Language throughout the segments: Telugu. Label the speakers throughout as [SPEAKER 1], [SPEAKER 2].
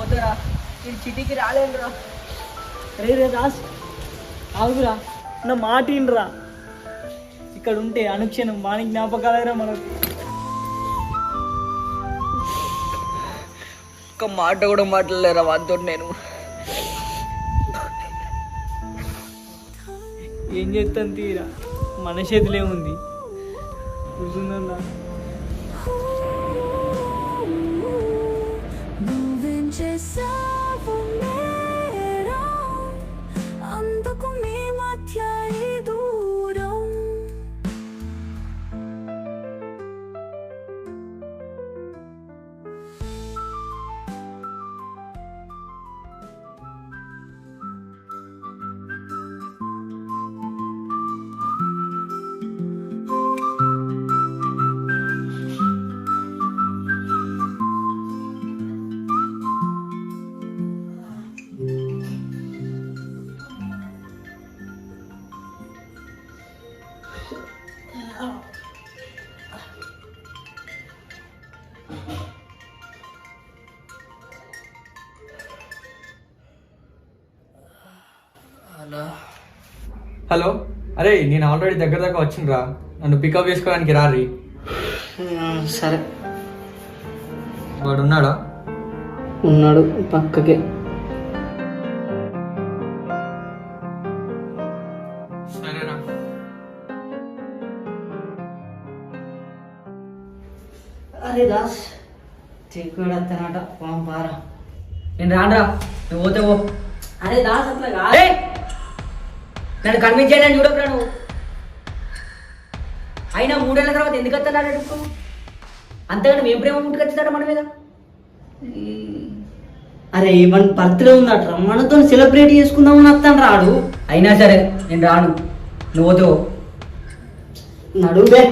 [SPEAKER 1] పోతారా ఈ చిటికి రాలేనురా. రే రే దాస్ ఆగురా, నా మాట వినరా. ఇక్కడ ఉంటే అనుక్షణం వాణి జ్ఞాపకాలేరా మనకు. ఒక్క మాట కూడా మాట్లాడలేరా వాటితో నేను. ఏం చేస్తాను తీరా, మన చేతిలో ఉంది. చూస్తుందన్నా
[SPEAKER 2] అందుకు మీ మధ్య ఈ దూరం.
[SPEAKER 3] హలో, అరే నేను ఆల్రెడీ దగ్గర దాకా వచ్చిండ్రా, నన్ను పికప్ చేసుకోవడానికి రారి.
[SPEAKER 1] సరే.
[SPEAKER 3] వాడు ఉన్నాడా?
[SPEAKER 1] ఉన్నాడు పక్కకే.
[SPEAKER 3] సరేరా.
[SPEAKER 1] అరే దాస్ చెక్కుడు వస్తానట పారా. నేను రానరా, నువ్వు పోతే పో. అరే దాస్ అట్లా కాదే, నన్ను కన్విన్స్ చేయడానికి చూడకురా నువ్వు. అయినా 3 ఏళ్ళ తర్వాత ఎందుకు వస్తున్నాడు అడుగు. అంతగా నువ్వు ఏం ప్రేమ ముందుకొచ్చాడ మన మీద. అరే మన బర్త్డే ఉందట, మనతో సెలబ్రేట్ చేసుకుందామని వస్తాను రాడు. అయినా సరే నేను రాను, నువ్వు పోతే నడువే.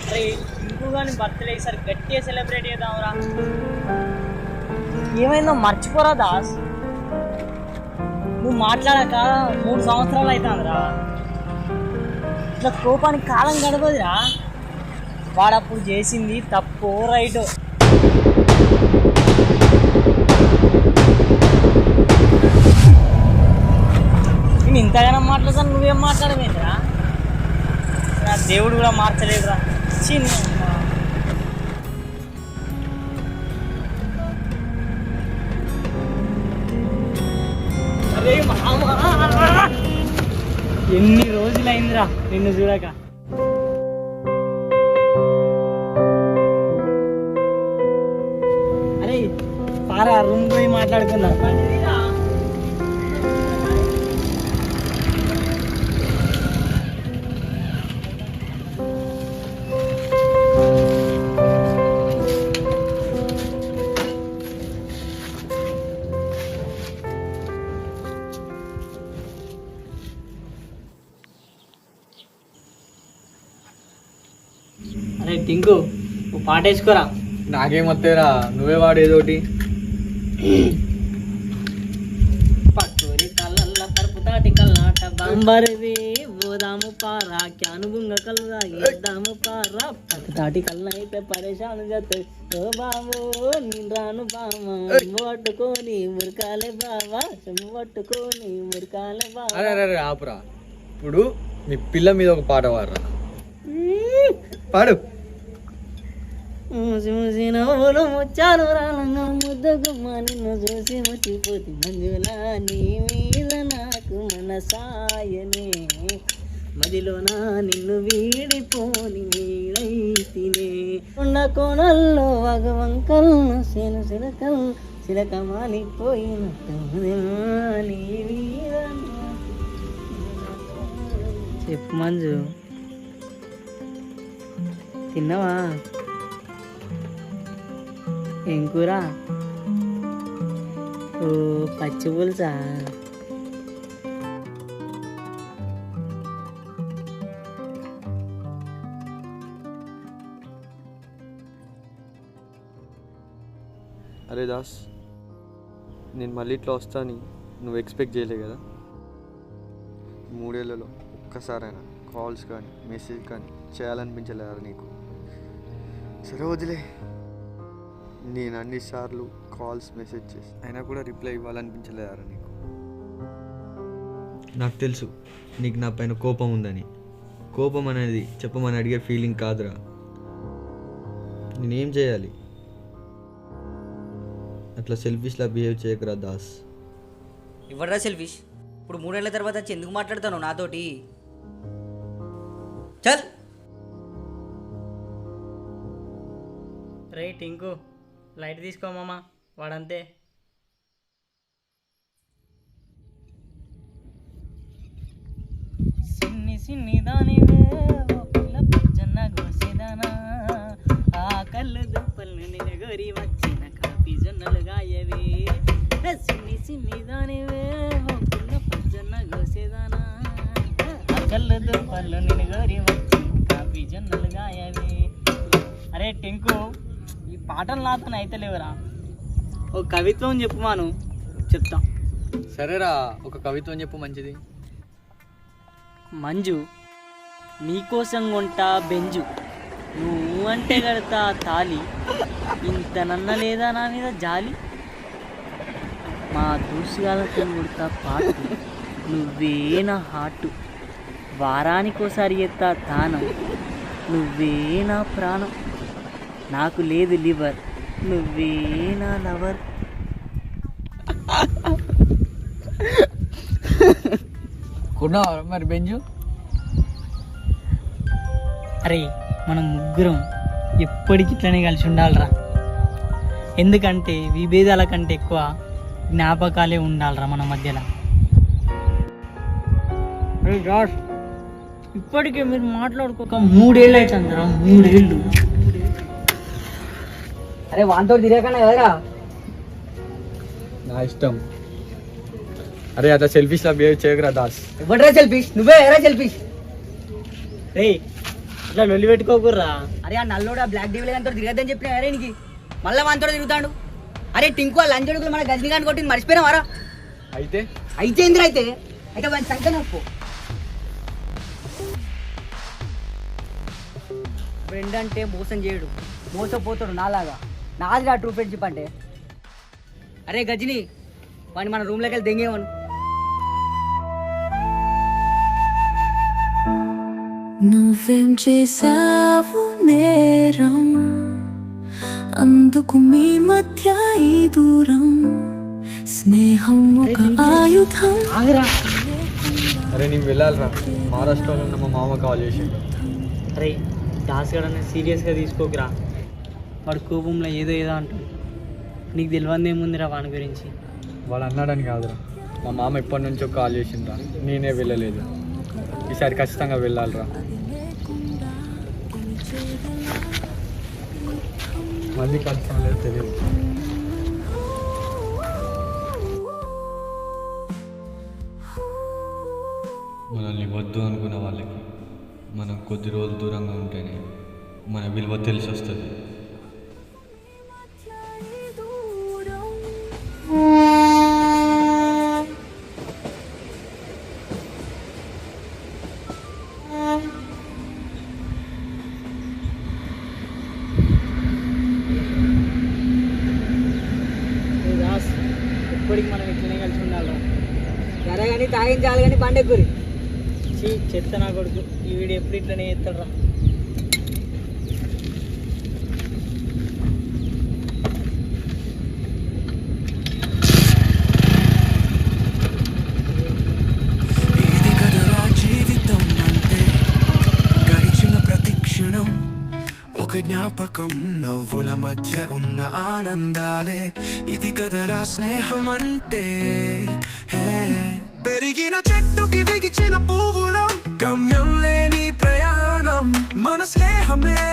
[SPEAKER 1] అరే ఇంకోగాని బర్త్డే ఈసారి గట్టిగా సెలబ్రేట్ చేద్దాంరా. ఏమైందో మర్చిపోరా దాస్. నువ్వు మాట్లాడాక 3 సంవత్సరాలు అవుతుందిరా. ఇట్లా కోపానికి కాలం గడపదురా. వాడప్పుడు చేసింది తప్పు రైట్. నేను ఇంతగానో మాట్లాడతాను, నువ్వేం మాట్లాడమేంటిరా. నా దేవుడు కూడా మార్చలేదురా. చిన్న ఎన్ని రోజులైందిరా నిన్ను చూడక. అరే పారా రూమ్ పోయి మాట్లాడుకుందా. అరే టింకు ఓ పాట వేసుకోరా.
[SPEAKER 3] నాకేం వస్తేరా, నువ్వే వాడు ఏదోటి.
[SPEAKER 1] పట్టూరి కళ్ళల్ల కరుపు తాటి కల్లాట బాంబరివి పోదాము పారా క్యాను బుంగ కలుగా ఇద్దాము పారా పట్టు తాటి కళ్ళ అయితే పరేషాను చేస్తాయి. ఓ బాబు నేను రాను బామా పట్టుకొని మురకాలే బావా చెమ్ము పట్టుకొని మురకాలే బావా.
[SPEAKER 3] అరే అరే ఆపురా. ఇప్పుడు మీ పిల్ల మీద ఒక పాట పాడరా. పాడు.
[SPEAKER 1] మూసి మూసి నవ్వులు ముచ్చాలు రాలంగా ముద్దగుమ్మ నిన్ను చూసి ముచ్చిపోతి మంజులా నీ మీద నాకు మనసాయనే మదిలోనా నిన్ను వీడిపోని వీడైతినే కొండ కోణల్లో వగవంకల్ను శను శిలకల్ శిలక మాలిపోయినట్టు నీ మీద. చెప్పు మంజు, తిన్నావా? ఏం కూర? ఓ పచ్చి పులుసా?
[SPEAKER 3] అరే దాస్, నేను మళ్ళీ ఇట్లా వస్తాను నువ్వు ఎక్స్పెక్ట్ చేయలే కదా. 3 ఏళ్లలో ఒక్కసారైనా
[SPEAKER 4] కాల్స్ కానీ మెసేజ్ కానీ చేయాలనిపించలేరా నీకు? సరే వదిలే. నేను అన్నిసార్లు కాల్స్ మెసేజ్ చేసి అయినా కూడా రిప్లై ఇవ్వాలనిపించలేరా నీకు? నాకు తెలుసు నీకు నా పైన కోపం ఉందని. కోపం అనేది చెప్పమని అడిగే ఫీలింగ్ కాదురా. నేనేం చేయాలి? అట్లా సెల్ఫిష్లా బిహేవ్ చేయకరా దాస్.
[SPEAKER 5] ఇవ్వడరా సెల్ఫిష్. ఇప్పుడు 3 ఏళ్ల తర్వాత వచ్చి ఎందుకు మాట్లాడతాను నాతోటి? చల్.
[SPEAKER 1] రే టింకు, లైట్ తీసుకో మామ, వాడంతే. సిన్ని సిన్ని దానివే ఓ పిల్ల పచ్చన్న గోసేదానా, ఆ కళ్ళు దుప్పలు నినగొరి వచ్చిన కాపీ జొన్నలు గాయవే. సిన్ని సిన్ని దానివే ఓ పిల్ల పచ్చన్న గోసేదానా, ఆ కళ్ళు దుప్పలు నినగొరి వచ్చిన కాపీ జొన్నలు గాయవే. అరే టింకు, ఈ పాటలు నాతో అయితలేవురా. ఓ కవిత్వం చెప్పుమాను, చెప్తా.
[SPEAKER 3] సరేరా, ఒక కవిత్వం చెప్పు మంచిది.
[SPEAKER 1] మంజు, నీకోసం కొంటా బెంజు, నువ్వు అంటే కడతా తాలి, ఇంత నన్న లేదా నా మీద జాలి, మా దూసుగాలతో కొడతా పాటు, నువ్వే నా హార్టు, వారానికోసారి ఎత్తా తానం, నువ్వే నా ప్రాణం, నాకు లేదు లివర్, నువ్వే నా లవర్.
[SPEAKER 3] కున్నావా మరి బెంజు?
[SPEAKER 1] అరే మనం ముగ్గురం ఎప్పటికి ఇట్లనే కలిసి ఉండాలిరా. ఎందుకంటే విభేదాల కంటే ఎక్కువ జ్ఞాపకాలే ఉండాలిరా మన మధ్యలో. అరే జాష్, ఇప్పటికే మీరు మాట్లాడుకోక 3 ఏళ్ళు అవుతుందిరా, 3 ఏళ్ళు.
[SPEAKER 5] అరే వాంతో తిరగకన్నా కదరా.
[SPEAKER 3] నా ఇష్టం. అరే అట్లా సెల్ఫిష్లా బిహేవ్ చేయకరా దాస్.
[SPEAKER 5] ఇవ్వడరా సెల్ఫిష్. నువ్వే ఎరా సెల్ఫిష్.
[SPEAKER 1] రే ఇట్లా లొల్లి పెట్టుకోకుర్రా.
[SPEAKER 5] అరే ఆ నల్లోడా బ్లాక్ డేవిల్ అంతా తిరగద్దని చెప్పిన అరే నీకు మళ్ళీ వాంతో తిరుగుతాడు. అరే టింకు ఆ లంచడుగులు మన గజనీకాంత్ కొట్టి మర్చిపోయినా వారా?
[SPEAKER 3] అయితే
[SPEAKER 5] ఏంద్ర అయితే వాడి సంఖ్య నొప్పు. ఫ్రెండ్ అంటే మోసం చేయడు, మోసపోతాడు నాలాగా. నాదిరా ట్రూ ఫ్రెండ్షిప్ అంటే. అరే గజని, వాడిని మన రూమ్లోకి వెళ్ళి దెంగేమను.
[SPEAKER 2] నువ్వేం చేసావు నేరం, అందుకు మీ మధ్య ఈ దూరం, స్నేహం ఒక ఆయుధం.
[SPEAKER 3] అరే నేను వెళ్ళాలిరా, మహారాష్ట్రలో ఉన్న మా మామ కాల్ చేసి.
[SPEAKER 1] అరే దాస్ గడనే సీరియస్గా తీసుకోకురా. వాడు కోపంలో ఏదో ఏదో అంటాడు. నీకు తెలియదేముందిరా వాని గురించి.
[SPEAKER 3] వాడు అన్నాడని కాదురా, మా మామ ఎప్పటి నుంచో కాల్ చేసిండ్రా, నేనే వెళ్ళలేదు. ఈసారి ఖచ్చితంగా వెళ్ళాలిరా. మళ్ళీ కలుస్తాం లేదు తెలియదు. మనల్ని వద్దు అనుకున్న వాళ్ళకి మనం కొద్ది రోజులు దూరంగా ఉంటేనే మన విలువ తెలిసి వస్తుంది.
[SPEAKER 1] దాస్, ఎప్పటికి మనం ఇట్లనే కలిసి ఉండాలిరా.
[SPEAKER 5] సరే కానీ తాగించాలి కానీ పండెక్కురి.
[SPEAKER 1] చెత్త నా కొడుకు, ఈ వీడియో ఎప్పుడు ఇట్లనే చేస్తాడురా.
[SPEAKER 2] ఇది కదరా జీవితం అంటే, గడిచిన ప్రతి క్షణం ఒక జ్ఞాపకం, నవ్వుల మధ్య ఉన్న ఆనందాలే. ఇది కదరా స్నేహం అంటే. పెరిగిన చెట్టుకి బిగిచిన పువ్వులం, గమ్యం లేని ప్రయాణం మన స్నేహమే.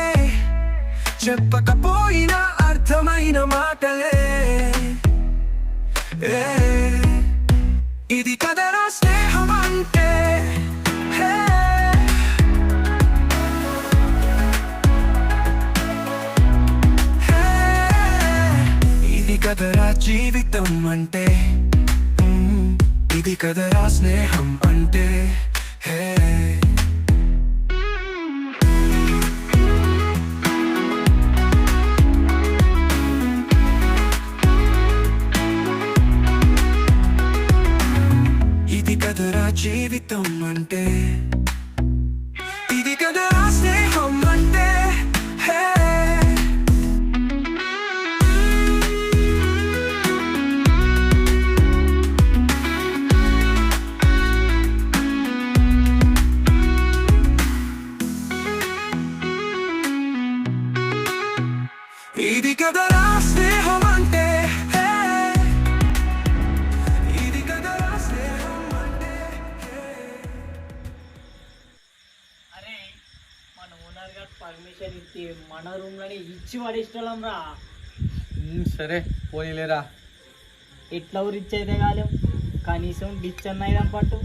[SPEAKER 2] చెప్పకపోయినా అర్థమైన మాటలే. ఇది కదరా స్నేహం అంటే. ఇది కదరా జీవితం అంటే, ఇది కదరా స్నేహం అంటే. ఇది కదరా స్నేహం అంటే హే. ఇది కదరా స్నేహం అంటే హే.
[SPEAKER 1] అరే మన ఓనర్ గారు పర్మిషన్ ఇచ్చి మన రూమ్ లోనే ఇచ్చి పడేస్తాం రా.
[SPEAKER 4] సరే పోనీలేరా.
[SPEAKER 1] ఎట్లా రిచ్ అయితే కాలేం, కనీసం డిచ్ అన్న పట్టు.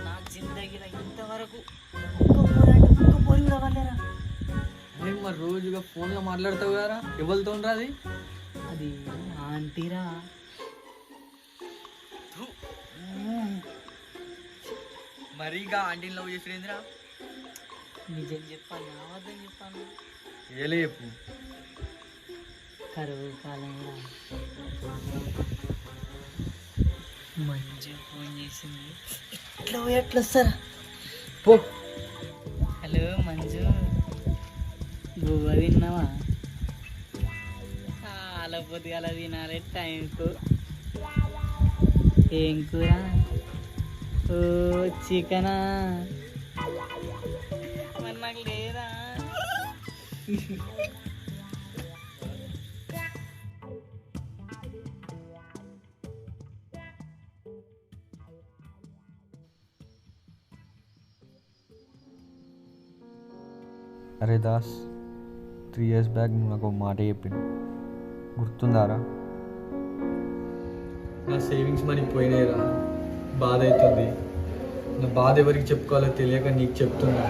[SPEAKER 1] నా జిందగీలో ఇంతవరకు ఒక్క పోయింగ్ రావాలేరా.
[SPEAKER 4] మరి రోజుగా ఫోన్లో మాట్లాడతావు కదా, ఎవరితో రాది?
[SPEAKER 1] అది ఆంటీరా.
[SPEAKER 4] మరీగా ఆంటీని లవ్ చేసిరేంద్రా?
[SPEAKER 1] నిజం చెప్పాను, అబద్ధం చెప్పాను.
[SPEAKER 4] ఏలే చెప్పు.
[SPEAKER 1] కరువు కాలంలో మంచి ఫోన్ చేసింది. ఎట్లా పోయి ఎట్లా వస్తారా?
[SPEAKER 4] పో.
[SPEAKER 1] హలో మంజు, గువ్వ తిన్నావా? చాలా పొద్దుగాల తినాలి టైంకు. ఏం కూర? ఓ చికెనా? మరి నాకు లేదా?
[SPEAKER 4] అరే దాస్, 3 years బ్యాక్ నువ్వు నాకు ఒక మాట చెప్పింది, గుర్తుందారా? నా సేవింగ్స్ మనీ పోయినాయిరా, బాధ అవుతుంది. నా బాధ ఎవరికి చెప్పుకోవాలో తెలియక నీకు చెప్తున్నా.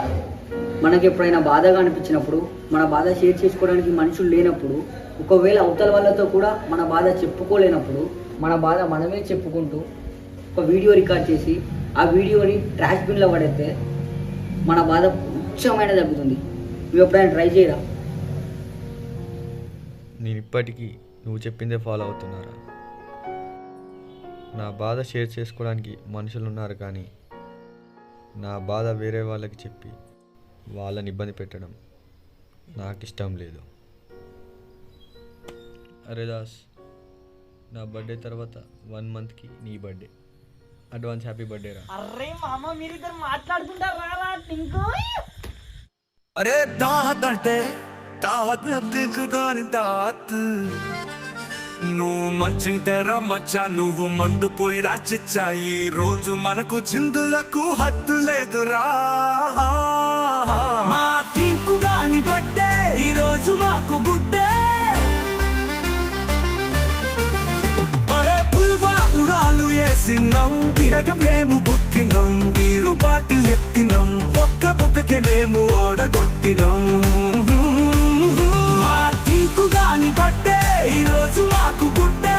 [SPEAKER 5] మనకి ఎప్పుడైనా బాధగా అనిపించినప్పుడు, మన బాధ షేర్ చేసుకోవడానికి మనుషులు లేనప్పుడు, ఒకవేళ అవతల వాళ్ళతో కూడా మన బాధ చెప్పుకోలేనప్పుడు, మన బాధ మనమే చెప్పుకుంటూ ఒక వీడియో రికార్డ్ చేసి ఆ వీడియోని ట్రాష్ బిన్లో పడేస్తే మన బాధ ఉచ్చమైన తగ్గుతుంది. నువ్వు ఎప్పుడైనా ట్రై చేయరా?
[SPEAKER 4] నేను ఇప్పటికీ నువ్వు చెప్పిందే ఫాలో అవుతున్నారా? నా బాధ షేర్ చేసుకోవడానికి మనుషులు ఉన్నారు, కానీ నా బాధ వేరే వాళ్ళకి చెప్పి వాళ్ళని ఇబ్బంది పెట్టడం నాకు ఇష్టం లేదు. అరే దాస్, నా బర్త్డే తర్వాత 1 monthకి నీ బర్త్డే. అడ్వాన్స్ హ్యాపీ బర్త్డే రా.
[SPEAKER 1] అరే మామ, మీరిద్దరు మాట్లాడుకుంటారు రా టింకు.
[SPEAKER 2] అరే దాత్ అంటే దావత్ దిగుదాని దాత్. నువ్వు మంచిదరా మచ్చా, నువ్వు మందు పోయి రాచిచ్చా. ఈ రోజు మనకు చిందులకు హద్దు లేదురా. మా తీర్పు గాని బట్టే ఈ రోజు మాకు గుడ్డే. అరే పుల్వాలు వేసినాం, తిరగ మేము బుక్కినాం, నీరు బాటిల్ ఎత్తినాం, ఒక్కకే మేము ఓడగొట్టినాం. మా తీర్పు గాని బట్టే ఈ రోజు మాకు గుడ్డే.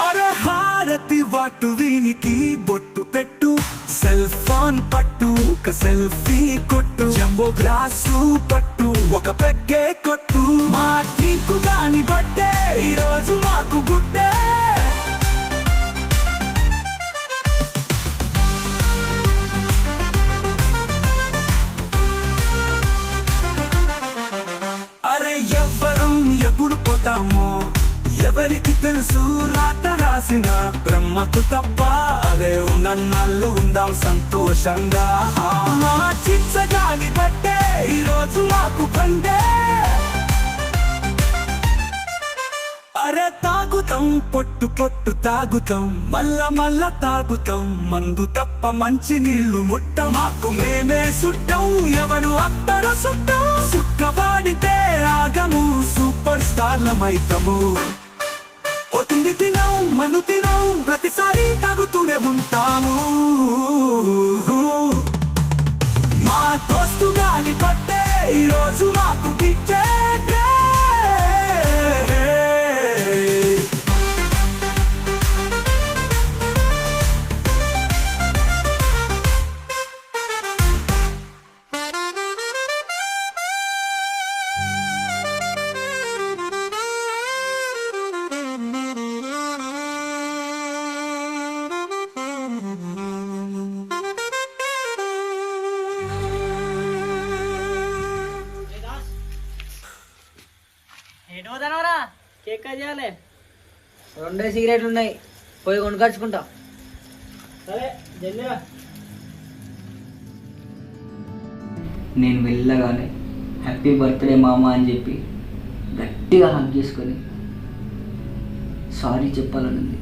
[SPEAKER 2] అరే హారతి వాటు వీనికి బొట్టు పెట్టు, సెల్ ఫోన్ పట్టు, ఒక సెల్ఫీ కొట్టు, జంబో గ్లాసు పట్టు, ఒక పెగ్గే కొట్టు. మా తీర్పు గాని బట్టే ఈ రోజు మాకు గుడ్డే. అరే ఎవ్వరం ఎప్పుడు పోతామో ఎవరికి తెలుసు, రాత రాసిన బ్రహ్మకు తప్ప. అదే ఉన్నన్నాళ్ళు ఉందాం సంతోషంగా. మా చిచ్చగాని బట్టే ఈ రోజు మాకు పండే. అరే తాగుతాం, పొట్టు పొట్టు తాగుతాం, మల్ల తాగుతాం, మందు తప్ప మంచి నీళ్లు ముట్ట. మాకు మేమే సుట్టం, ఎవరు అత్తర సుట్టం. సుక్కవాడితే ఆగము, సూపర్ స్టార్లమైతము. ఓ తిండి తినాం, మను తినాం, ప్రతిసారి తాగుతూనే ఉంటాము. మా దోస్తు గాని పట్టే ఈ రోజు మాకు పిచ్చే.
[SPEAKER 1] పోతానవరా కేక్ కట్ చేయాలి.
[SPEAKER 5] 2 సిగరెట్లు ఉన్నాయి, పోయి కొనుకొచ్చుకుంటా.
[SPEAKER 1] సరే జల్దిరా.
[SPEAKER 5] నేను వెళ్ళగానే హ్యాపీ బర్త్డే మామ అని చెప్పి గట్టిగా హగ్ చేసుకొని సారీ చెప్పాలని ఉంది.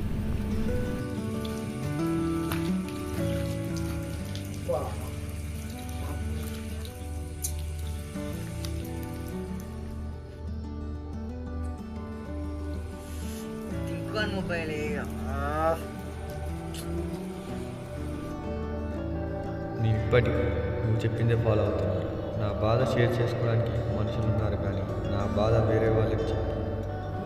[SPEAKER 5] మొబైల్
[SPEAKER 4] నేను ఇప్పటికీ నువ్వు చెప్పిందే ఫాలో అవుతున్నాను. నా బాధ షేర్ చేసుకోవడానికి మనుషులు ఉన్నారు, కానీ నా బాధ వేరే వాళ్ళకి చెప్పి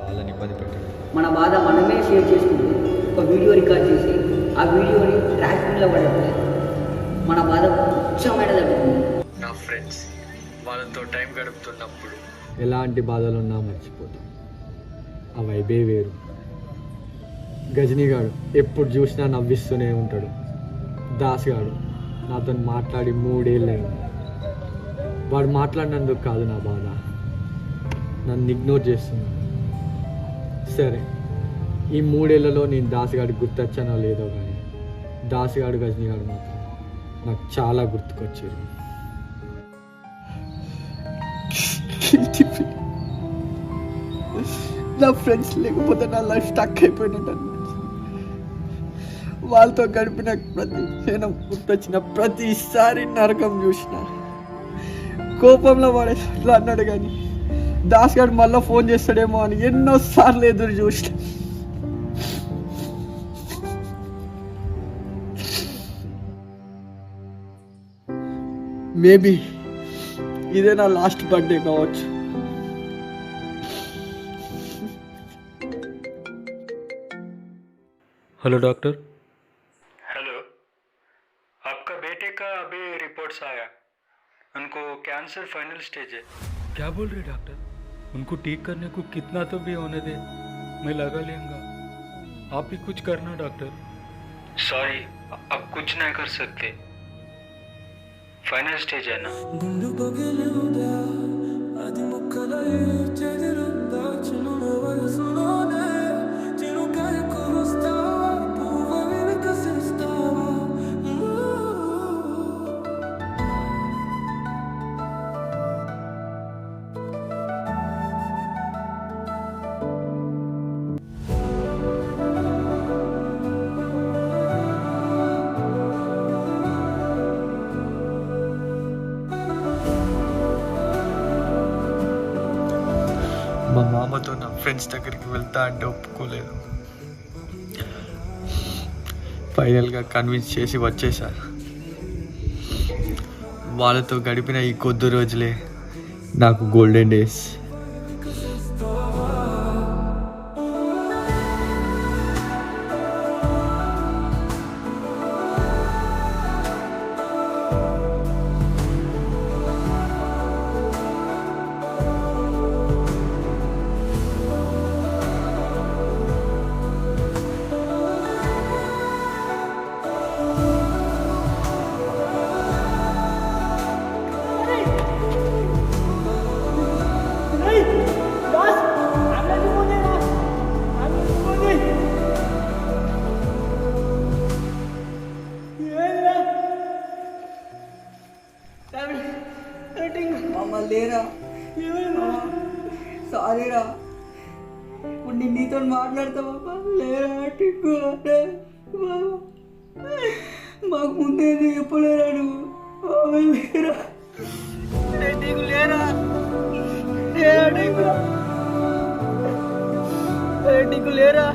[SPEAKER 4] వాళ్ళని ఇబ్బంది పెట్టండి.
[SPEAKER 5] మన బాధ మనమే షేర్ చేసుకుంటూ ఒక వీడియో రికార్డ్ చేసి ఆ వీడియోని ట్రాక్ మీద పడేస్తే మన బాధ ముఖ్యమైన తగ్గుతుంది.
[SPEAKER 4] నా ఫ్రెండ్స్ వాళ్ళతో టైం గడుపుతున్నప్పుడు ఎలాంటి బాధలున్నా మర్చిపోతాం. ఆ వైబే వేరు. గజనీగాడు ఎప్పుడు చూసినా నవ్విస్తూనే ఉంటాడు. దాస్ గాడు నాతో మాట్లాడి 3 ఏళ్ళైంది. వాడు మాట్లాడినందుకు కాదు నా బాధ, నన్ను ఇగ్నోర్ చేస్తున్నాడు. సరే, ఈ 3 ఏళ్లలో నేను దాసుగాడికి గుర్తొచ్చానో లేదో కానీ దాసుగాడు గజనీగాడు మాత్రం నాకు చాలా గుర్తుకొచ్చారు. నా ఫ్రెండ్స్ లేకపోతే నా లైఫ్ స్టక్ అయిపోయినట్టు అనిపించింది. వాళ్ళతో గడిపిన ప్రతి క్షణం గుర్తొచ్చిన ప్రతిసారి నరకం చూసిన. కోపంలో వాడే అట్లా అన్నాడు, కానీ దాస్ గారు మళ్ళీ ఫోన్ చేస్తాడేమో అని ఎన్నోసార్లు ఎదురు చూసిన. మేబీ ఇదే నా లాస్ట్ బర్త్డే కావచ్చు.
[SPEAKER 3] Hello doctor.
[SPEAKER 6] हेलो, आपका बेटे का अभी रिपोर्ट्स आया, उनको कैंसर फाइनल स्टेज है.
[SPEAKER 3] क्या बोल रहे डॉक्टर? उनको ठीक करने को कितना तो भी होने दे, मैं लगा लेंगा. आप ही कुछ करना डॉक्टर.
[SPEAKER 6] सॉरी, अब कुछ नहीं कर सकते, फाइनल स्टेज है ना.
[SPEAKER 4] మా మామతో నా ఫ్రెండ్స్ దగ్గరికి వెళ్తా అంటే ఒప్పుకోలేదు. ఫైనల్గా కన్విన్స్ చేసి వచ్చేసా. వాళ్ళతో గడిపిన ఈ కొద్ది రోజులే నాకు గోల్డెన్ డేస్.
[SPEAKER 5] లేరా, సారీరా, ఇప్పుడు నేను నీతో మాట్లాడతా బాబా. లేరా టిక్కు, మాకు ముందే చెప్పలేరా నువ్వు? లేరా టిక్కు, లేరా లేరా టిక్కు, లేరా.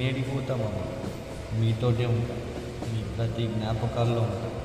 [SPEAKER 4] నేనేడికి పోతామమ్మా, మీతోటే ఉంటా, మీ ప్రతి జ్ఞాపకాల్లో ఉంటా.